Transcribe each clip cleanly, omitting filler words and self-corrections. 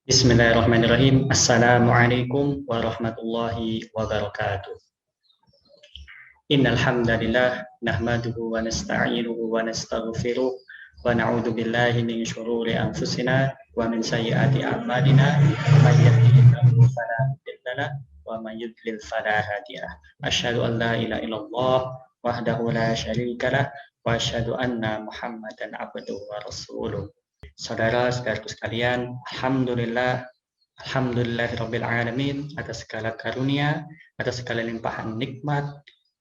Bismillahirrahmanirrahim. Assalamualaikum warahmatullahi wabarakatuh. Innal hamdalillah nahmaduhu wa nasta'inuhu wa nastaghfiruh wa na'udzu billahi min syururi anfusina wa min sayyiati a'malina. May yahdihillahu fala mudilla lahu wa may yudlil fala hadiya lahu. Asyhadu an la ilaha illallah wahdahu la syarika lahu wa asyhadu anna Muhammadan abduhu wa rasuluh. Saudara-saudaraku sekalian, Alhamdulillahirabbil alamin atas segala karunia, atas segala limpahan nikmat,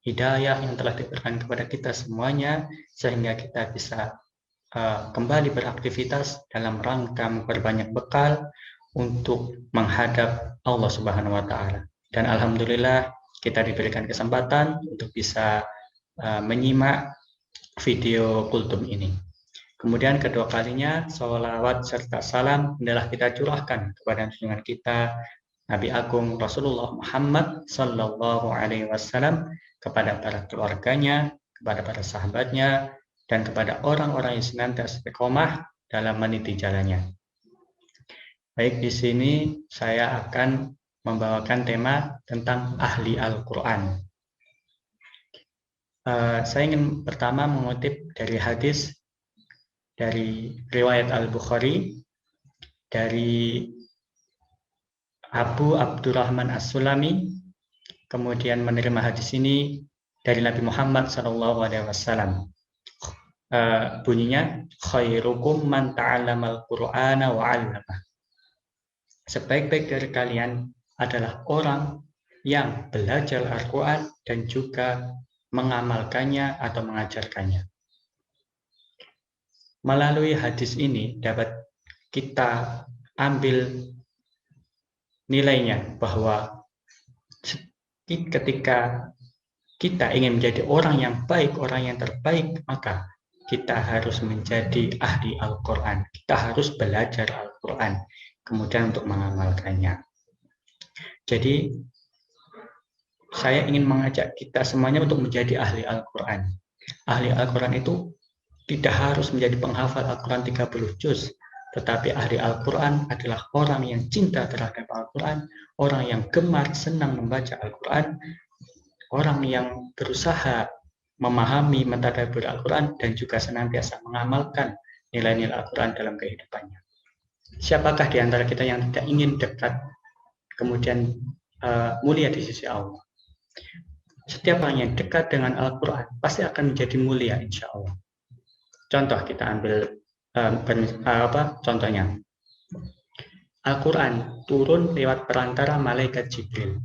hidayah yang telah diberikan kepada kita semuanya, sehingga kita bisa kembali beraktivitas dalam rangka memperbanyak bekal untuk menghadap Allah Subhanahu wa taala. Dan alhamdulillah kita diberikan kesempatan untuk bisa menyimak video kultum ini. Kemudian kedua kalinya, sholawat serta salam adalah kita curahkan kepada junjungan kita Nabi Agung Rasulullah Muhammad Sallallahu Alaihi Wasallam, kepada para keluarganya, kepada para sahabatnya, dan kepada orang-orang yang senantiasa istiqomah dalam meniti jalannya. Baik, di sini saya akan membawakan tema tentang ahli Al-Quran. Saya ingin pertama mengutip dari hadis dari riwayat Al-Bukhari dari Abu Abdurrahman As-Sulami, kemudian menerima hadis ini dari Nabi Muhammad SAW. Bunyinya, khairukum man ta'allamal Qur'ana wa 'allamah. Sebaik-baik dari kalian adalah orang yang belajar Al-Quran dan juga mengamalkannya atau mengajarkannya. Melalui hadis ini dapat kita ambil nilainya bahwa ketika kita ingin menjadi orang yang baik, orang yang terbaik, maka kita harus menjadi ahli Al-Quran. Kita harus belajar Al-Quran, kemudian untuk mengamalkannya. Jadi, saya ingin mengajak kita semuanya untuk menjadi ahli Al-Quran. Ahli Al-Quran itu tidak harus menjadi penghafal Al-Quran 30 juz, tetapi ahli Al-Quran adalah orang yang cinta terhadap Al-Quran, orang yang gemar senang membaca Al-Quran, orang yang berusaha memahami, mentadabbur Al-Quran, dan juga senantiasa mengamalkan nilai-nilai Al-Quran dalam kehidupannya. Siapakah di antara kita yang tidak ingin dekat, kemudian mulia di sisi Allah? Setiap orang yang dekat dengan Al-Quran pasti akan menjadi mulia, insya Allah. Contoh, kita ambil contohnya. Al-Quran turun lewat perantara malaikat Jibril.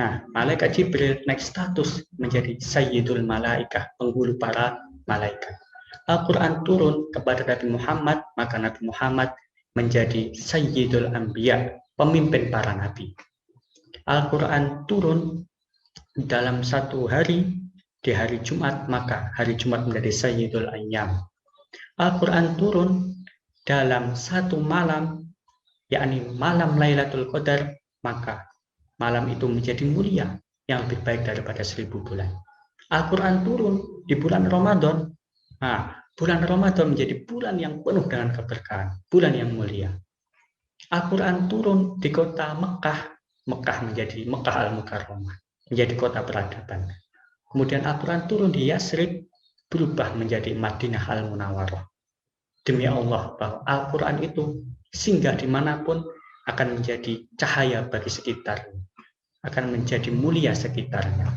Nah, malaikat Jibril naik status menjadi Sayyidul Malaikah, penghulu para malaikat. Al-Quran turun kepada Nabi Muhammad, maka Nabi Muhammad menjadi Sayyidul Anbiya, pemimpin para nabi. Al-Quran turun dalam satu hari, di hari Jumat, maka hari Jumat menjadi Sayyidul Ayyam. Al-Quran turun dalam satu malam, yakni malam Lailatul Qadar, maka malam itu menjadi mulia, yang lebih baik daripada 1000 bulan. Al-Quran turun di bulan Ramadan. Nah, bulan Ramadan menjadi bulan yang penuh dengan keberkahan, bulan yang mulia. Al-Quran turun di kota Mekah. Mekah menjadi Mekah Al-Mukarramah, menjadi kota peradaban. Kemudian Al-Quran turun di Yasrib, berubah menjadi Madinah Al-Munawwarah. Demi Allah, bahwa Al-Quran itu singgah dimanapun akan menjadi cahaya bagi sekitarnya, akan menjadi mulia sekitarnya.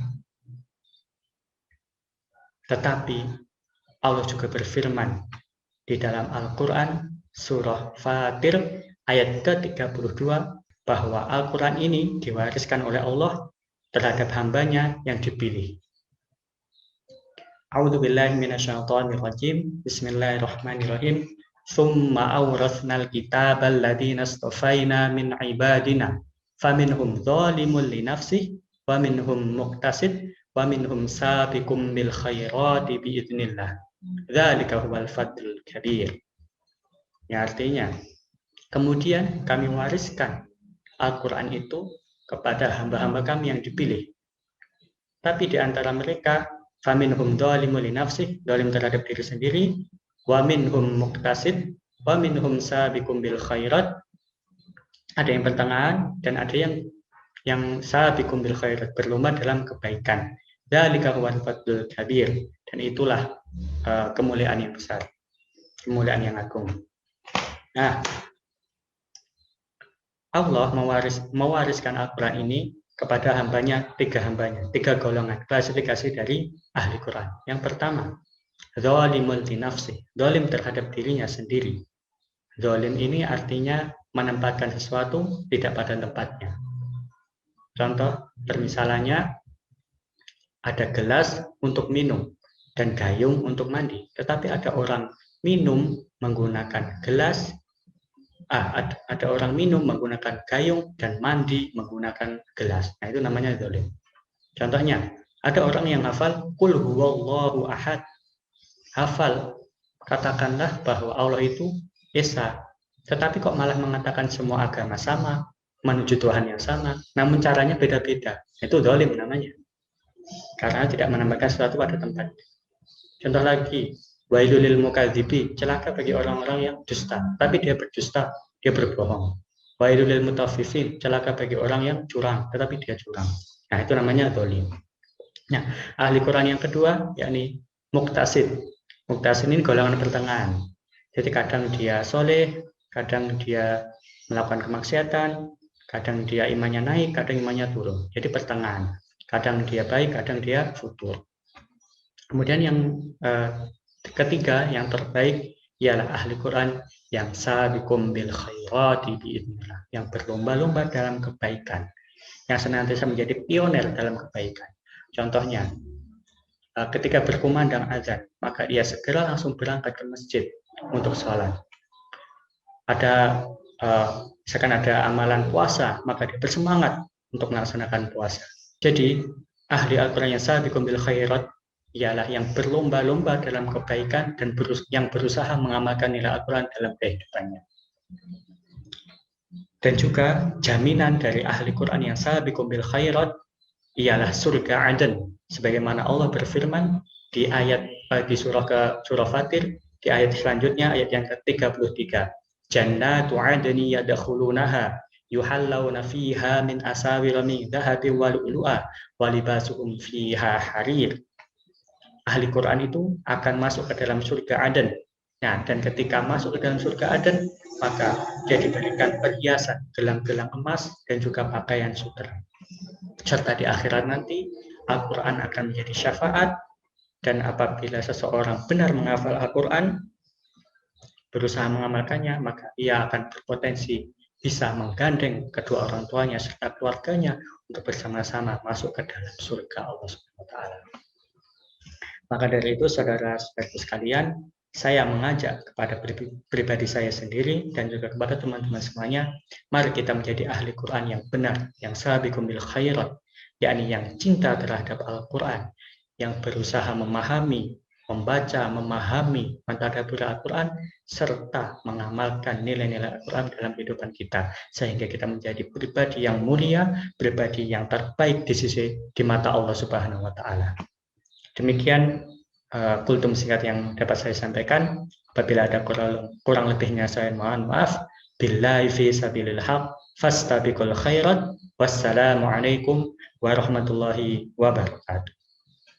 Tetapi Allah juga berfirman di dalam Al-Quran, surah Fatir ayat ke-32, bahwa Al-Quran ini diwariskan oleh Allah terhadap hambanya yang dipilih. A'udzubillahi minasyaitonirrajim. Bismillahirrahmanirrahim. Tsumma awrathnal kitaba alladziina istafaina min ibadina faminhum dzalimun li nafsihi wa minhum muqtasid wa minhum sabiqum bil khairati biidznillah. Dzalika huwal fadlul kabir. Ya, artinya, kemudian kami wariskan Al-Quran itu kepada hamba-hamba kami yang dipilih. Tapi di antara mereka, faminhum dzalimun li nafsihi, zalim terhadap diri sendiri, wa minhum muqtasid, wa minhum sabiqum bil khairat, Ada yang pertengahan dan ada yang sabiqum bil khairat, berlomba dalam kebaikan. Dzalika huwal fadlul kabir, dan itulah kemuliaan yang besar, kemuliaan yang agung. Nah, Allah mewariskan Al-Quran ini kepada tiga golongan, klasifikasi dari ahli Quran. Yang pertama, zalimul li nafsi, zalim terhadap dirinya sendiri. Zalim ini artinya menempatkan sesuatu tidak pada tempatnya. Contoh, permisalannya ada gelas untuk minum dan gayung untuk mandi, tetapi ada orang minum menggunakan gelas, ada orang minum menggunakan gayung dan mandi menggunakan gelas. Nah, itu namanya zalim. Contohnya, ada orang yang hafal qul huwallahu ahad. Hafal, katakanlah bahwa Allah itu esa, tetapi kok malah mengatakan semua agama sama, menuju Tuhan yang sama, namun caranya beda-beda. Itu zalim namanya, karena tidak menambahkan sesuatu pada tempat. Contoh lagi, wailul lil mukadzibi, celaka bagi orang-orang yang dusta, tapi dia berdusta, dia berbohong. Wailul lil mutaffifin, celaka bagi orang yang curang, tetapi dia curang. Nah, itu namanya zalim. Nah, ahli Quran yang kedua yakni muqtasid. Muqtasid ini golongan pertengahan. Jadi kadang dia soleh, kadang dia melakukan kemaksiatan, kadang dia imannya naik, kadang imannya turun. Jadi pertengahan. Kadang dia baik, kadang dia futur. Kemudian yang ketiga, yang terbaik ialah ahli Quran yang sabiqum bil khairati biidznillah, yang berlomba-lomba dalam kebaikan, yang senantiasa menjadi pioner dalam kebaikan. Contohnya, ketika berkumandang azan, maka ia segera langsung berangkat ke masjid untuk sholat. Misalkan ada amalan puasa, maka dia bersemangat untuk melaksanakan puasa. Jadi, ahli Al-Quran yang sabiqum bil khairat ialah yang berlomba-lomba dalam kebaikan dan yang berusaha mengamalkan nilai Al-Quran dalam kehidupannya. Dan juga jaminan dari ahli Quran yang sabiqum bil khairat ialah surga Aden, sebagaimana Allah berfirman di surah Fatir, di ayat selanjutnya, ayat yang ke-33. Jannatu adni yadkhulunaha yuhallawna fiha min asawir min dhahabin wa lu'lu'a wa libasuhum fiha harir. Ahli Quran itu akan masuk ke dalam surga Aden. Nah, dan ketika masuk ke dalam surga Aden, maka dia diberikan perhiasan, gelang-gelang emas dan juga pakaian sutra. Serta di akhirat nanti Al-Quran akan menjadi syafaat, dan apabila seseorang benar menghafal Al-Quran, berusaha mengamalkannya, maka ia akan berpotensi bisa menggandeng kedua orang tuanya serta keluarganya untuk bersama-sama masuk ke dalam surga Allah Subhanahu wa taala. Maka dari itu, saudara-saudaraku sekalian, saya mengajak kepada pribadi saya sendiri dan juga kepada teman-teman semuanya, mari kita menjadi ahli Quran yang benar, yang sabiqum bil khairat, yakni yang cinta terhadap Al-Quran, yang berusaha memahami, membaca, memahami, mentadabburi Al-Quran, serta mengamalkan nilai-nilai Al-Quran dalam kehidupan kita, sehingga kita menjadi pribadi yang mulia, pribadi yang terbaik di mata Allah Subhanahu wa taala. Demikian kultum singkat yang dapat saya sampaikan. Apabila ada kurang lebihnya, saya mohon maaf. Billahi fi sabilil haq fastabiqul khairat. Wassalamualaikum warahmatullahi wabarakatuh.